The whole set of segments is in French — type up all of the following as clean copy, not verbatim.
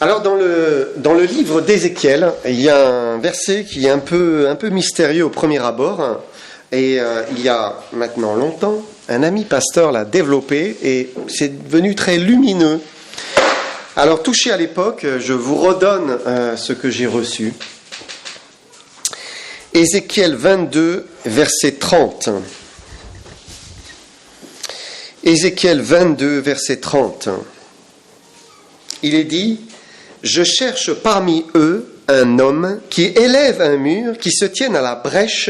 Alors dans le livre d'Ézéchiel, il y a un verset qui est un peu mystérieux au premier abord, et il y a maintenant longtemps, un ami pasteur l'a développé et c'est devenu très lumineux. Alors touché à l'époque, je vous redonne ce que j'ai reçu. Ézéchiel 22, verset 30. Ézéchiel 22, verset 30. Il est dit: je cherche parmi eux un homme qui élève un mur, qui se tienne à la brèche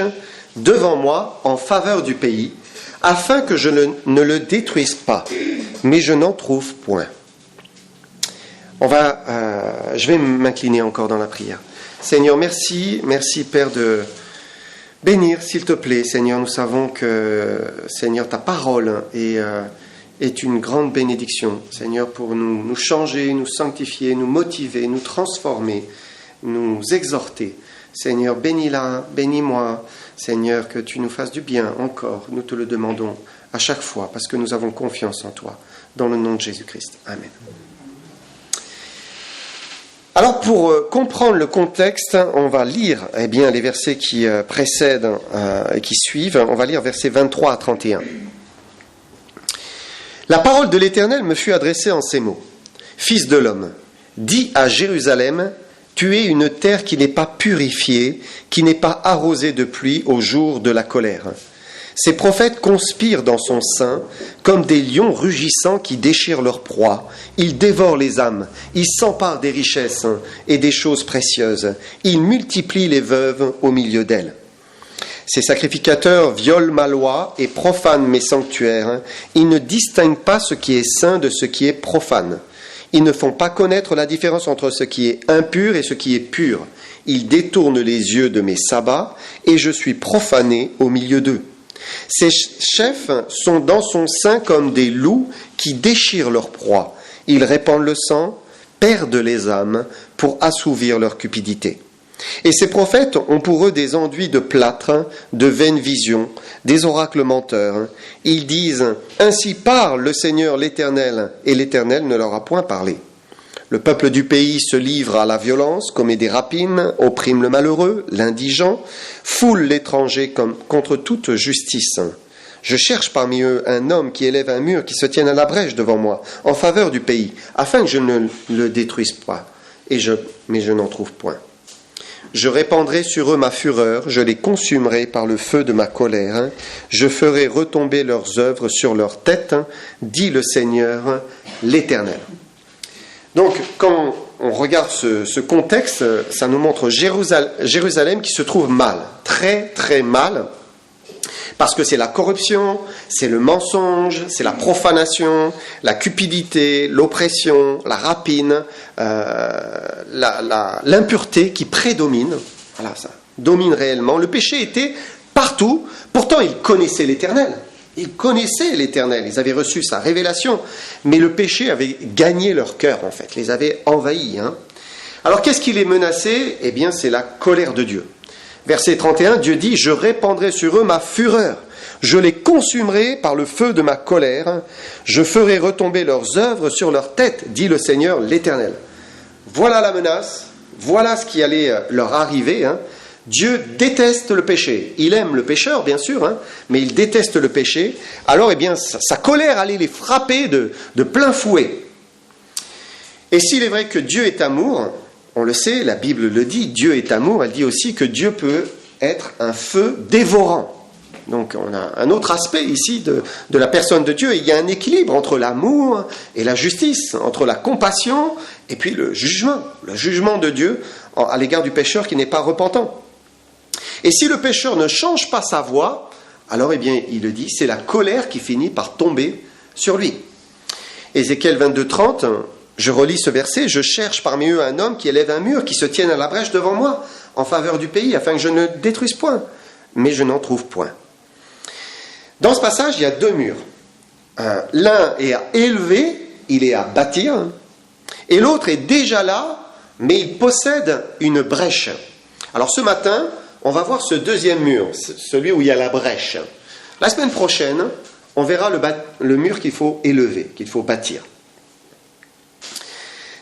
devant moi en faveur du pays, afin que je ne le détruise pas, mais je n'en trouve point. Je vais m'incliner encore dans la prière. Seigneur, merci Père de bénir, s'il te plaît. Seigneur, nous savons que, Seigneur, ta parole est une grande bénédiction, Seigneur, pour nous changer, nous sanctifier, nous motiver, nous transformer, nous exhorter. Seigneur, bénis-la, bénis-moi, Seigneur, que tu nous fasses du bien encore. Nous te le demandons à chaque fois, parce que nous avons confiance en toi, dans le nom de Jésus-Christ. Amen. Alors, pour comprendre le contexte, on va lire les versets qui précèdent et qui suivent. On va lire versets 23 à 31. La parole de l'Éternel me fut adressée en ces mots. Fils de l'homme, dis à Jérusalem, tu es une terre qui n'est pas purifiée, qui n'est pas arrosée de pluie au jour de la colère. Ces prophètes conspirent dans son sein comme des lions rugissants qui déchirent leur proie. Ils dévorent les âmes, ils s'emparent des richesses et des choses précieuses. Ils multiplient les veuves au milieu d'elles. Ces sacrificateurs violent ma loi et profanent mes sanctuaires. Ils ne distinguent pas ce qui est saint de ce qui est profane. Ils ne font pas connaître la différence entre ce qui est impur et ce qui est pur. Ils détournent les yeux de mes sabbats et je suis profané au milieu d'eux. Ces chefs sont dans son sein comme des loups qui déchirent leur proie. Ils répandent le sang, perdent les âmes pour assouvir leur cupidité. Et ces prophètes ont pour eux des enduits de plâtre, de vaines visions, des oracles menteurs. Ils disent « Ainsi parle le Seigneur l'Éternel » et l'Éternel ne leur a point parlé. Le peuple du pays se livre à la violence, commet des rapines, opprime le malheureux, l'indigent, foule l'étranger contre toute justice. Je cherche parmi eux un homme qui élève un mur, qui se tienne à la brèche devant moi, en faveur du pays, afin que je ne le détruise pas, mais je n'en trouve point. Je répandrai sur eux ma fureur, je les consumerai par le feu de ma colère, je ferai retomber leurs œuvres sur leur tête, dit le Seigneur l'Éternel. Donc, quand on regarde ce contexte, ça nous montre Jérusalem qui se trouve mal, très très mal, parce que c'est la corruption, c'est le mensonge, c'est la profanation, la cupidité, l'oppression, la rapine, l'impureté qui prédomine. Voilà, ça domine réellement. Le péché était partout. Pourtant, ils connaissaient l'Éternel. Ils connaissaient l'Éternel. Ils avaient reçu sa révélation. Mais le péché avait gagné leur cœur, en fait. Les avait envahis. Alors, qu'est-ce qui les menaçait ? Eh bien, c'est la colère de Dieu. Verset 31, Dieu dit « Je répandrai sur eux ma fureur, je les consumerai par le feu de ma colère, je ferai retomber leurs œuvres sur leur tête, dit le Seigneur l'Éternel. » Voilà la menace, voilà ce qui allait leur arriver. Dieu déteste le péché. Il aime le pécheur, bien sûr, mais il déteste le péché. Alors, sa colère allait les frapper de plein fouet. Et s'il est vrai que Dieu est amour, on le sait, la Bible le dit, Dieu est amour, elle dit aussi que Dieu peut être un feu dévorant. Donc on a un autre aspect ici de la personne de Dieu, et il y a un équilibre entre l'amour et la justice, entre la compassion et puis le jugement de Dieu à l'égard du pécheur qui n'est pas repentant. Et si le pécheur ne change pas sa voie, alors il le dit, c'est la colère qui finit par tomber sur lui. Ézéchiel 22, 30, je relis ce verset, « Je cherche parmi eux un homme qui élève un mur, qui se tienne à la brèche devant moi, en faveur du pays, afin que je ne détruise point. Mais je n'en trouve point. » Dans ce passage, il y a deux murs. L'un est à élever, il est à bâtir, et l'autre est déjà là, mais il possède une brèche. Alors ce matin, on va voir ce deuxième mur, celui où il y a la brèche. La semaine prochaine, on verra le mur qu'il faut élever, qu'il faut bâtir.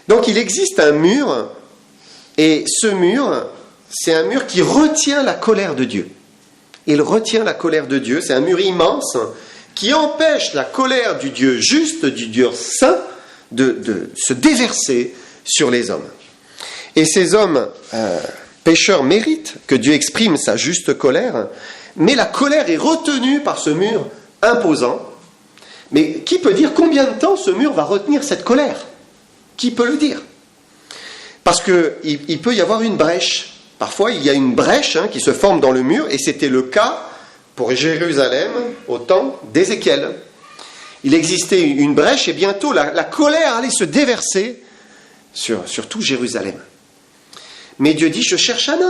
Donc il existe un mur, et ce mur, c'est un mur qui retient la colère de Dieu. Il retient la colère de Dieu, c'est un mur immense qui empêche la colère du Dieu juste, du Dieu saint, de se déverser sur les hommes. Et ces hommes pécheurs méritent que Dieu exprime sa juste colère, mais la colère est retenue par ce mur imposant. Mais qui peut dire combien de temps ce mur va retenir cette colère ? Qui peut le dire ? Parce qu'il peut y avoir une brèche. Parfois, il y a une brèche qui se forme dans le mur, et c'était le cas pour Jérusalem au temps d'Ézéchiel. Il existait une brèche, et bientôt la colère allait se déverser sur tout Jérusalem. Mais Dieu dit, je cherche un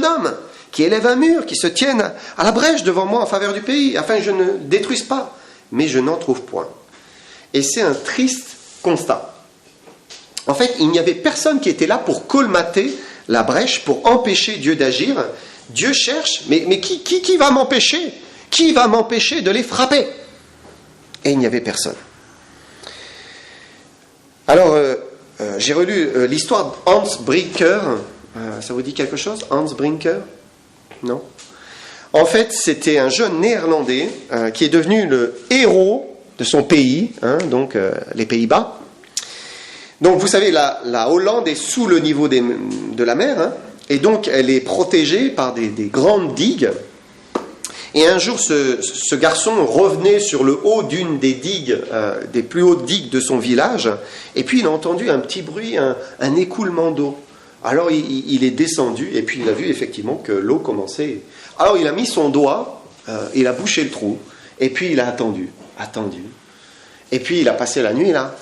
homme qui élève un mur, qui se tienne à la brèche devant moi en faveur du pays, afin que je ne détruise pas. Mais je n'en trouve point. Et c'est un triste constat. En fait, il n'y avait personne qui était là pour colmater la brèche, pour empêcher Dieu d'agir. Dieu cherche, mais qui va m'empêcher ? Qui va m'empêcher de les frapper ? Et il n'y avait personne. Alors, j'ai relu l'histoire d'Hans Brinker. Ça vous dit quelque chose, Hans Brinker ? Non ? En fait, c'était un jeune néerlandais qui est devenu le héros de son pays, donc les Pays-Bas. Donc vous savez, la Hollande est sous le niveau de la mer, et donc elle est protégée par des grandes digues. Et un jour, ce garçon revenait sur le haut d'une des digues, des plus hautes digues de son village, et puis il a entendu un petit bruit, un écoulement d'eau. Alors il est descendu, et puis il a vu effectivement que l'eau commençait. Alors il a mis son doigt, il a bouché le trou, et puis il a attendu. Et puis il a passé la nuit là,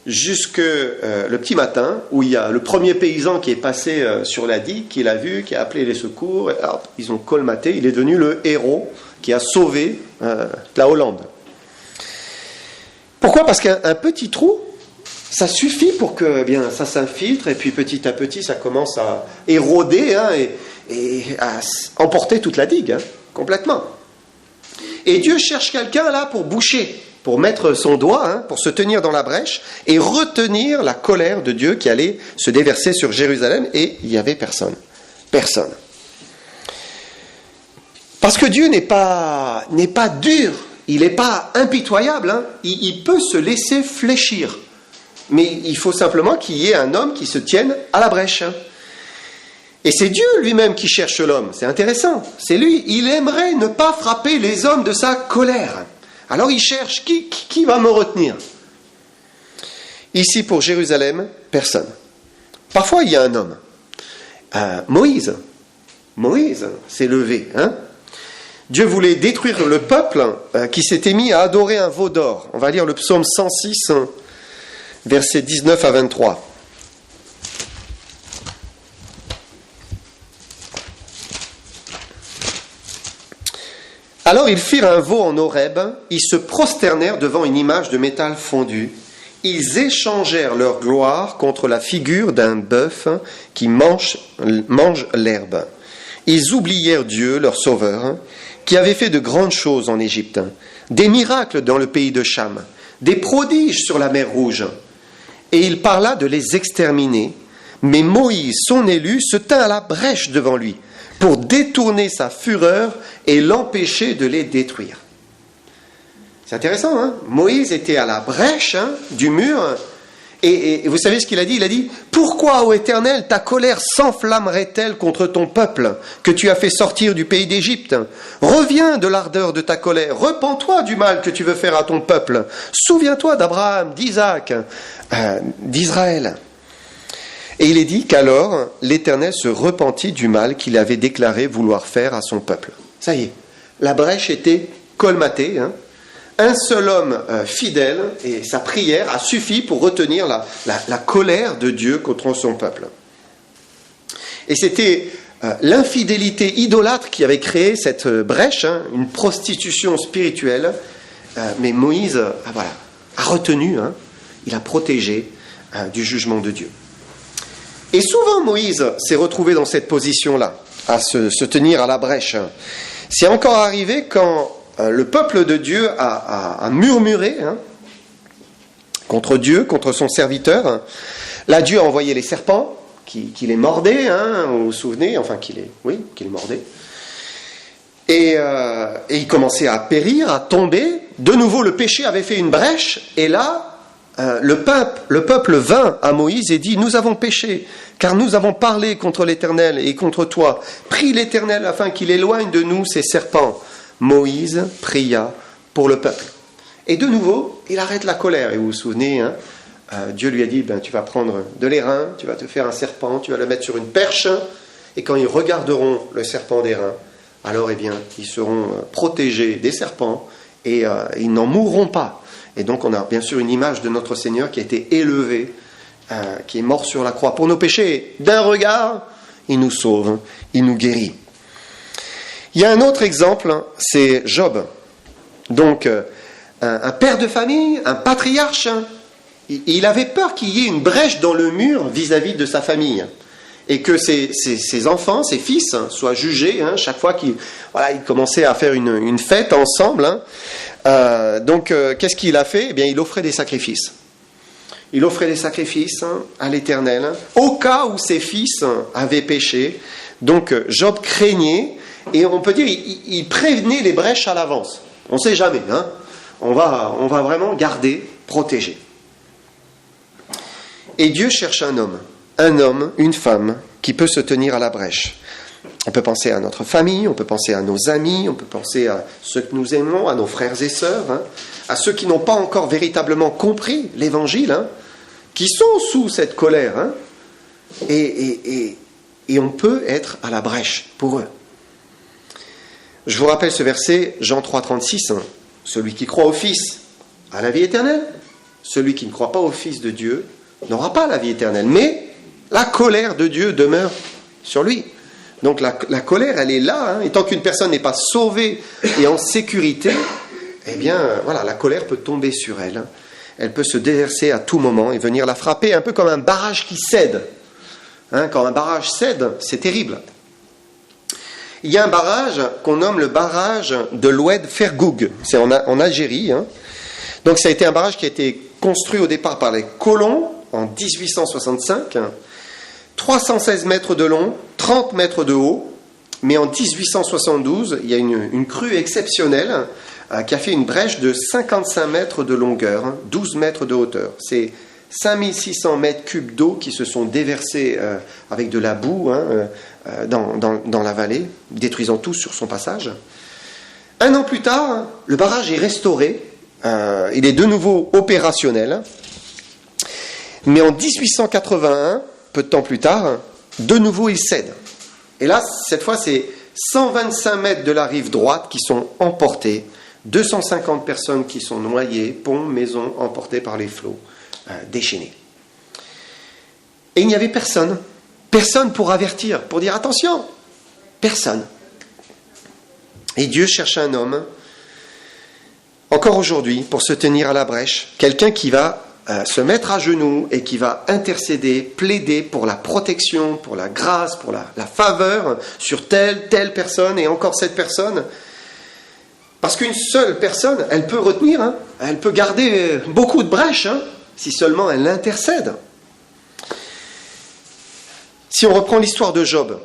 jusque le petit matin, où il y a le premier paysan qui est passé sur la digue, qui l'a vu, qui a appelé les secours, et hop, ils ont colmaté, il est devenu le héros qui a sauvé la Hollande. Pourquoi ? Parce qu'un petit trou, ça suffit pour que ça s'infiltre, et puis petit à petit ça commence à éroder et à emporter toute la digue, complètement. Et Dieu cherche quelqu'un là pour boucher, pour mettre son doigt, pour se tenir dans la brèche et retenir la colère de Dieu qui allait se déverser sur Jérusalem, et il n'y avait personne. Personne. Parce que Dieu n'est pas dur, il n'est pas impitoyable, il peut se laisser fléchir. Mais il faut simplement qu'il y ait un homme qui se tienne à la brèche. Et c'est Dieu lui-même qui cherche l'homme, c'est intéressant. C'est lui, il aimerait ne pas frapper les hommes de sa colère. Alors il cherche, qui va me retenir ? Ici pour Jérusalem, personne. Parfois il y a un homme. Moïse s'est levé. Dieu voulait détruire le peuple qui s'était mis à adorer un veau d'or. On va lire le psaume 106, versets 19 à 23. Alors ils firent un veau en Horeb, ils se prosternèrent devant une image de métal fondu. Ils échangèrent leur gloire contre la figure d'un bœuf qui mange l'herbe. Ils oublièrent Dieu, leur sauveur, qui avait fait de grandes choses en Égypte, des miracles dans le pays de Cham, des prodiges sur la mer Rouge. Et il parla de les exterminer, mais Moïse, son élu, se tint à la brèche devant lui, pour détourner sa fureur et l'empêcher de les détruire. C'est intéressant, Moïse était à la brèche du mur, et vous savez ce qu'il a dit ? Il a dit, « Pourquoi, ô Éternel, ta colère s'enflammerait-elle contre ton peuple que tu as fait sortir du pays d'Égypte ? Reviens de l'ardeur de ta colère, repens-toi du mal que tu veux faire à ton peuple. Souviens-toi d'Abraham, d'Isaac, d'Israël. » Et il est dit qu'alors, l'Éternel se repentit du mal qu'il avait déclaré vouloir faire à son peuple. Ça y est, la brèche était colmatée. Un seul homme fidèle, et sa prière a suffi pour retenir la colère de Dieu contre son peuple. Et c'était l'infidélité idolâtre qui avait créé cette brèche, une prostitution spirituelle. Mais Moïse a retenu, il a protégé du jugement de Dieu. Et souvent Moïse s'est retrouvé dans cette position-là, à se tenir à la brèche. C'est encore arrivé quand le peuple de Dieu a murmuré contre Dieu, contre son serviteur. Là, Dieu a envoyé les serpents qui les mordaient, vous vous souvenez, qui les mordaient. Et il commençait à périr, à tomber. De nouveau, le péché avait fait une brèche. Et là, le peuple vint à Moïse et dit « Nous avons péché, car nous avons parlé contre l'Éternel et contre toi. Prie l'Éternel afin qu'il éloigne de nous ces serpents. » Moïse pria pour le peuple. Et de nouveau, il arrête la colère. Et vous vous souvenez, Dieu lui a dit « Tu vas prendre de l'airain, tu vas te faire un serpent, tu vas le mettre sur une perche. Et quand ils regarderont le serpent d'airain, alors ils seront protégés des serpents et ils n'en mourront pas. » Et donc on a bien sûr une image de notre Seigneur qui a été élevé, qui est mort sur la croix pour nos péchés. D'un regard, il nous sauve, il nous guérit. Il y a un autre exemple, c'est Job. Donc un père de famille, un patriarche, il avait peur qu'il y ait une brèche dans le mur vis-à-vis de sa famille. Et que ses enfants, ses fils, soient jugés chaque fois qu'ils commençaient à faire une fête ensemble. Donc, qu'est-ce qu'il a fait ? Il offrait des sacrifices. Il offrait des sacrifices à l'Éternel, au cas où ses fils avaient péché. Donc, Job craignait, et on peut dire, il prévenait les brèches à l'avance. On ne sait jamais, on va vraiment garder, protéger. Et Dieu cherche un homme, une femme, qui peut se tenir à la brèche. On peut penser à notre famille, on peut penser à nos amis, on peut penser à ceux que nous aimons, à nos frères et sœurs, à ceux qui n'ont pas encore véritablement compris l'Évangile, qui sont sous cette colère. Et on peut être à la brèche pour eux. Je vous rappelle ce verset, Jean 3, 36, celui qui croit au Fils a la vie éternelle, celui qui ne croit pas au Fils de Dieu n'aura pas la vie éternelle, mais la colère de Dieu demeure sur lui. Donc la colère, elle est là, et tant qu'une personne n'est pas sauvée et en sécurité, la colère peut tomber sur elle. Elle peut se déverser à tout moment et venir la frapper, un peu comme un barrage qui cède. Quand un barrage cède, c'est terrible. Il y a un barrage qu'on nomme le barrage de l'Oued Fergoug, c'est en Algérie. Donc ça a été un barrage qui a été construit au départ par les colons en 1865, 316 mètres de long, 30 mètres de haut, mais en 1872, il y a une crue exceptionnelle qui a fait une brèche de 55 mètres de longueur, 12 mètres de hauteur. C'est 5600 mètres cubes d'eau qui se sont déversés avec de la boue dans la vallée, détruisant tout sur son passage. Un an plus tard, le barrage est restauré, il est de nouveau opérationnel, mais en 1881, peu de temps plus tard, de nouveau il cède. Et là, cette fois, c'est 125 mètres de la rive droite qui sont emportés, 250 personnes qui sont noyées, ponts, maisons emportées par les flots, déchaînés. Et il n'y avait personne pour avertir, pour dire attention, personne. Et Dieu cherche un homme, encore aujourd'hui, pour se tenir à la brèche, quelqu'un qui va se mettre à genoux et qui va intercéder, plaider pour la protection, pour la grâce, pour la faveur sur telle personne et encore cette personne. Parce qu'une seule personne, elle peut retenir, elle peut garder beaucoup de brèches, si seulement elle intercède. Si on reprend l'histoire de Job,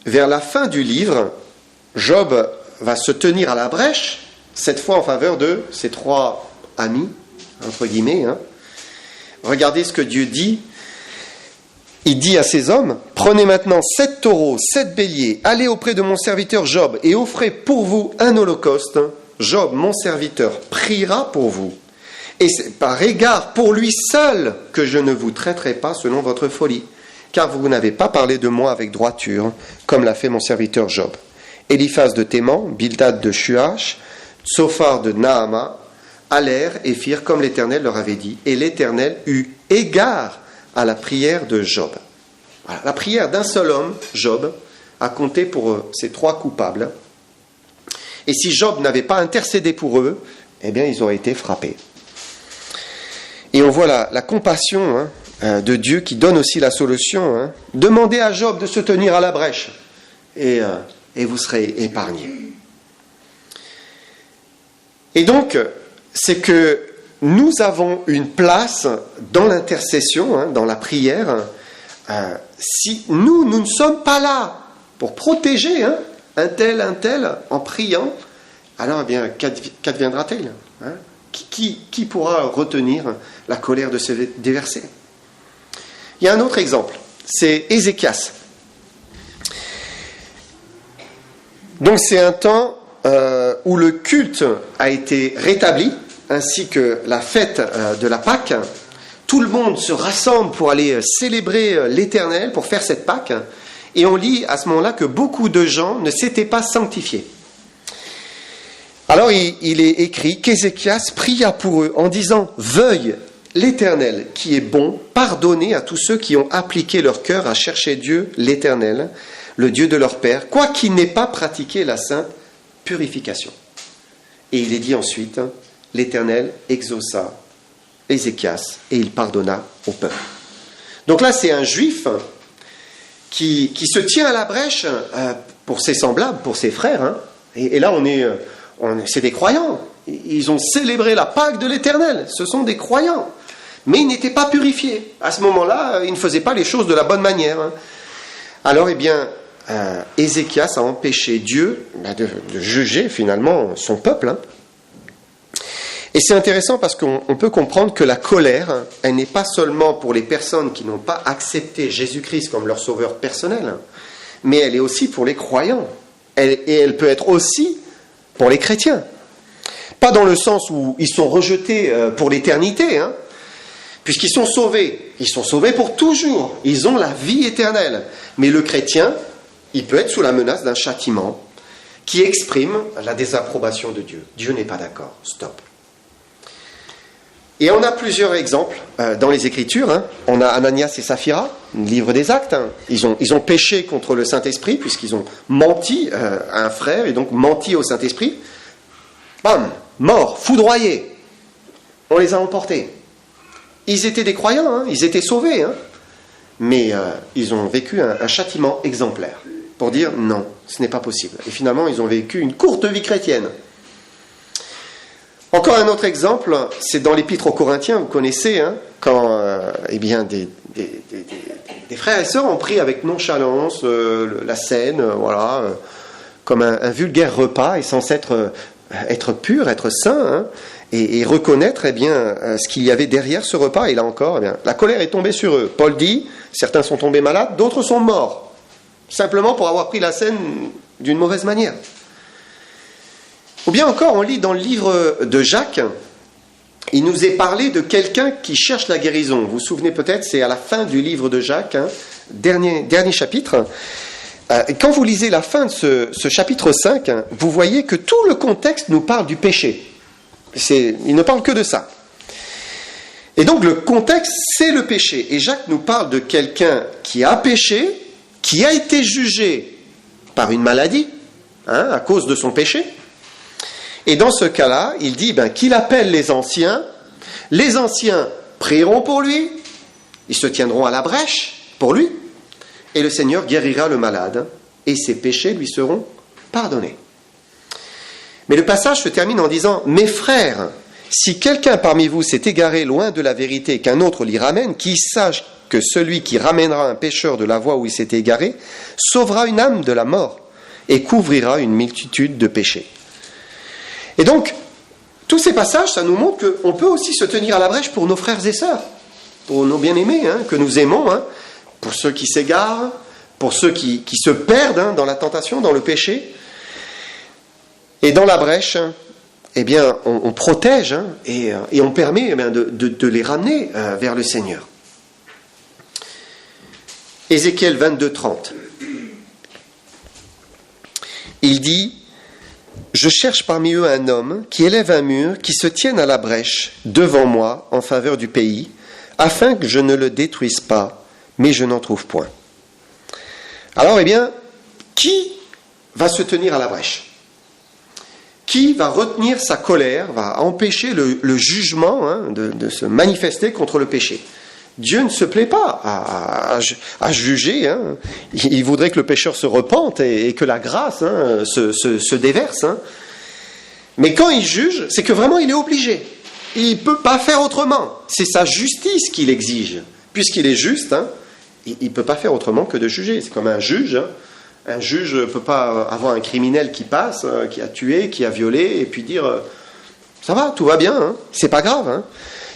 vers la fin du livre, Job va se tenir à la brèche, cette fois en faveur de ses 3 amis, entre guillemets. Regardez ce que Dieu dit. Il dit à ces hommes, « Prenez maintenant 7 taureaux, 7 béliers, allez auprès de mon serviteur Job et offrez pour vous un holocauste. Job, mon serviteur, priera pour vous. Et c'est par égard pour lui seul que je ne vous traiterai pas selon votre folie, car vous n'avez pas parlé de moi avec droiture, comme l'a fait mon serviteur Job. Éliphaz de Théman, Bildad de Shuach, Tsophar de Naama, allèrent et firent comme l'Éternel leur avait dit, et l'Éternel eut égard à la prière de Job. » Voilà, la prière d'un seul homme, Job, à compter pour ces 3 coupables. Et si Job n'avait pas intercédé pour eux, eh bien, ils auraient été frappés. Et on voit la compassion de Dieu qui donne aussi la solution. Demandez à Job de se tenir à la brèche et vous serez épargnés. Et donc, c'est que nous avons une place dans l'intercession, dans la prière. Si nous ne sommes pas là pour protéger un tel, en priant, alors eh bien, qu'adviendra-t-il qui pourra retenir la colère de se déverser? Il y a un autre exemple, c'est Ézéchias. Donc c'est un temps où le culte a été rétabli, ainsi que la fête de la Pâque. Tout le monde se rassemble pour aller célébrer l'Éternel, pour faire cette Pâque. Et on lit à ce moment-là que beaucoup de gens ne s'étaient pas sanctifiés. Alors il est écrit qu'Ézéchias pria pour eux en disant « Veuille l'Éternel qui est bon pardonner à tous ceux qui ont appliqué leur cœur à chercher Dieu, l'Éternel, le Dieu de leur père, quoiqu'ils n'aient pas pratiqué la sainte purification. » Et il est dit ensuite « L'Éternel exauça Ézéchias et il pardonna au peuple. » Donc là, c'est un juif qui se tient à la brèche pour ses semblables, pour ses frères. Et là, c'est des croyants. Ils ont célébré la Pâque de l'Éternel. Ce sont des croyants. Mais ils n'étaient pas purifiés. À ce moment-là, ils ne faisaient pas les choses de la bonne manière. Alors, eh bien, Ézéchias a empêché Dieu de juger finalement son peuple. Et c'est intéressant parce qu'on peut comprendre que la colère, elle n'est pas seulement pour les personnes qui n'ont pas accepté Jésus-Christ comme leur sauveur personnel, mais elle est aussi pour les croyants. Et elle peut être aussi pour les chrétiens. Pas dans le sens où ils sont rejetés pour l'éternité, puisqu'ils sont sauvés. Ils sont sauvés pour toujours. Ils ont la vie éternelle. Mais le chrétien, il peut être sous la menace d'un châtiment qui exprime la désapprobation de Dieu. Dieu n'est pas d'accord. Stop. Et on a plusieurs exemples dans les Écritures. On a Ananias et Saphira, livre des Actes. Ils ont péché contre le Saint-Esprit puisqu'ils ont menti à un frère et donc menti au Saint-Esprit. Bam, mort, foudroyés. On les a emportés. Ils étaient des croyants, ils étaient sauvés. Mais ils ont vécu un châtiment exemplaire pour dire non, ce n'est pas possible. Et finalement, ils ont vécu une courte vie chrétienne. Encore un autre exemple, c'est dans l'Épître aux Corinthiens, vous connaissez, quand des frères et sœurs ont pris avec nonchalance la scène, comme un vulgaire repas, et censé être pur, être saint, et reconnaître ce qu'il y avait derrière ce repas. Et là encore, la colère est tombée sur eux. Paul dit, certains sont tombés malades, d'autres sont morts, simplement pour avoir pris la scène d'une mauvaise manière. Ou bien encore, on lit dans le livre de Jacques, il nous est parlé de quelqu'un qui cherche la guérison. Vous vous souvenez peut-être, c'est à la fin du livre de Jacques, dernier chapitre. Quand vous lisez la fin de ce chapitre 5, vous voyez que tout le contexte nous parle du péché. Il ne parle que de ça. Et donc le contexte, c'est le péché. Et Jacques nous parle de quelqu'un qui a péché, qui a été jugé par une maladie, à cause de son péché. Et dans ce cas-là, il dit qu'il appelle les anciens prieront pour lui, ils se tiendront à la brèche pour lui, et le Seigneur guérira le malade, et ses péchés lui seront pardonnés. Mais le passage se termine en disant « Mes frères, si quelqu'un parmi vous s'est égaré loin de la vérité et qu'un autre l'y ramène, qu'il sache que celui qui ramènera un pécheur de la voie où il s'est égaré sauvera une âme de la mort et couvrira une multitude de péchés. » Et donc, tous ces passages, ça nous montre qu'on peut aussi se tenir à la brèche pour nos frères et sœurs, pour nos bien-aimés, que nous aimons, pour ceux qui s'égarent, pour ceux qui se perdent dans la tentation, dans le péché. Et dans la brèche, on protège et on permet de les ramener vers le Seigneur. Ézéchiel 22:30. Il dit « Je cherche parmi eux un homme qui élève un mur, qui se tienne à la brèche devant moi en faveur du pays, afin que je ne le détruise pas, mais je n'en trouve point. » Alors, Qui va se tenir à la brèche? Qui va retenir sa colère, va empêcher le jugement de se manifester contre le péché? Dieu ne se plaît pas à juger. Il voudrait que le pécheur se repente et que la grâce se déverse. Mais quand il juge, c'est que vraiment il est obligé. Il ne peut pas faire autrement. C'est sa justice qu'il exige. Puisqu'il est juste, il ne peut pas faire autrement que de juger. C'est comme un juge. Un juge ne peut pas avoir un criminel qui passe, qui a tué, qui a violé, et puis dire « ça va, tout va bien, c'est pas grave ».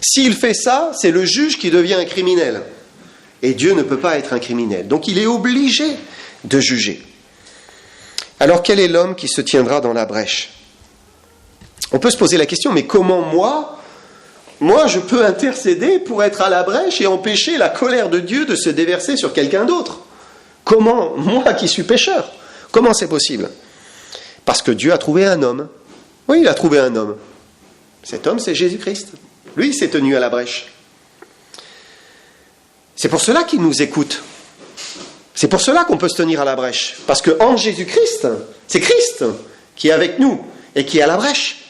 S'il fait ça, c'est le juge qui devient un criminel. Et Dieu ne peut pas être un criminel. Donc il est obligé de juger. Alors quel est l'homme qui se tiendra dans la brèche? On peut se poser la question, mais comment moi je peux intercéder pour être à la brèche et empêcher la colère de Dieu de se déverser sur quelqu'un d'autre? Comment, moi qui suis pécheur, comment c'est possible? Parce que Dieu a trouvé un homme. Oui, il a trouvé un homme. Cet homme, c'est Jésus-Christ. Lui, il s'est tenu à la brèche. C'est pour cela qu'il nous écoute. C'est pour cela qu'on peut se tenir à la brèche. Parce qu'en Jésus-Christ, c'est Christ qui est avec nous et qui est à la brèche.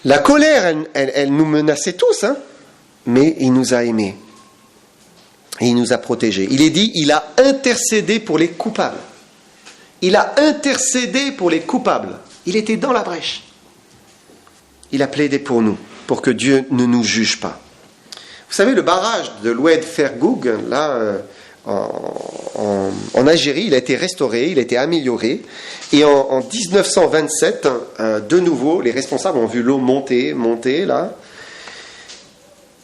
La colère, elle nous menaçait tous, mais il nous a aimés. Et il nous a protégés. Il est dit, il a intercédé pour les coupables. Il a intercédé pour les coupables. Il était dans la brèche. Il a plaidé pour nous, pour que Dieu ne nous juge pas. Vous savez, le barrage de l'Oued Fergoug, là, en Algérie, il a été restauré, il a été amélioré. Et en 1927, de nouveau, les responsables ont vu l'eau monter, là.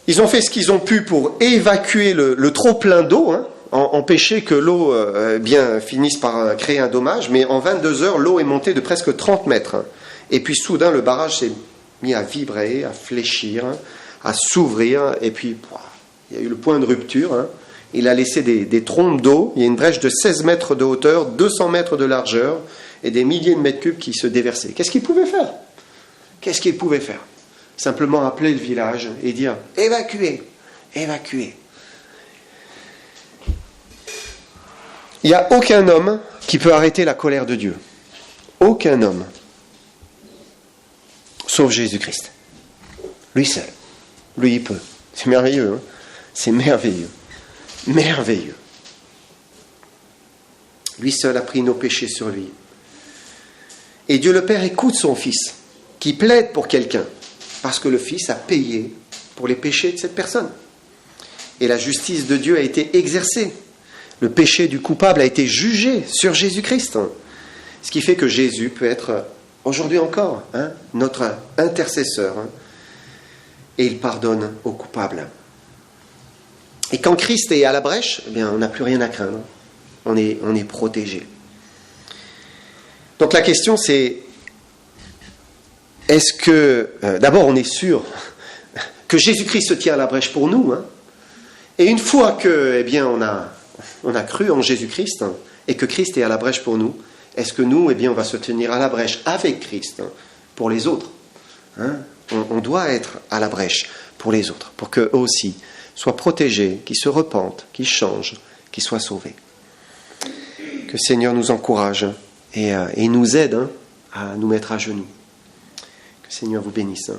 Ils ont fait ce qu'ils ont pu pour évacuer le trop-plein d'eau, empêcher que l'eau finisse par créer un dommage. Mais en 22 heures, l'eau est montée de presque 30 mètres. Et puis soudain, le barrage s'est mis à vibrer, à fléchir, à s'ouvrir. Et puis, il y a eu le point de rupture. Il a laissé des trompes d'eau. Il y a une brèche de 16 mètres de hauteur, 200 mètres de largeur et des milliers de mètres cubes qui se déversaient. Qu'est-ce qu'il pouvait faire? Simplement appeler le village et dire « évacuez, évacuez ». Il n'y a aucun homme qui peut arrêter la colère de Dieu. Aucun homme. Sauf Jésus-Christ. Lui seul. Lui, il peut. C'est merveilleux. C'est merveilleux. Merveilleux. Lui seul a pris nos péchés sur lui. Et Dieu le Père écoute son Fils, qui plaide pour quelqu'un. Parce que le Fils a payé pour les péchés de cette personne. Et la justice de Dieu a été exercée. Le péché du coupable a été jugé sur Jésus-Christ. Ce qui fait que Jésus peut être, aujourd'hui encore, notre intercesseur. Et il pardonne aux coupables. Et quand Christ est à la brèche, on n'a plus rien à craindre. On est protégé. Donc la question c'est, est-ce que, d'abord on est sûr que Jésus-Christ se tient à la brèche pour nous, et une fois que, on a cru en Jésus-Christ, et que Christ est à la brèche pour nous, est-ce que nous, on va se tenir à la brèche avec Christ pour les autres, on doit être à la brèche pour les autres, pour qu'eux aussi soient protégés, qu'ils se repentent, qu'ils changent, qu'ils soient sauvés. Que le Seigneur nous encourage et nous aide à nous mettre à genoux. Que le Seigneur vous bénisse.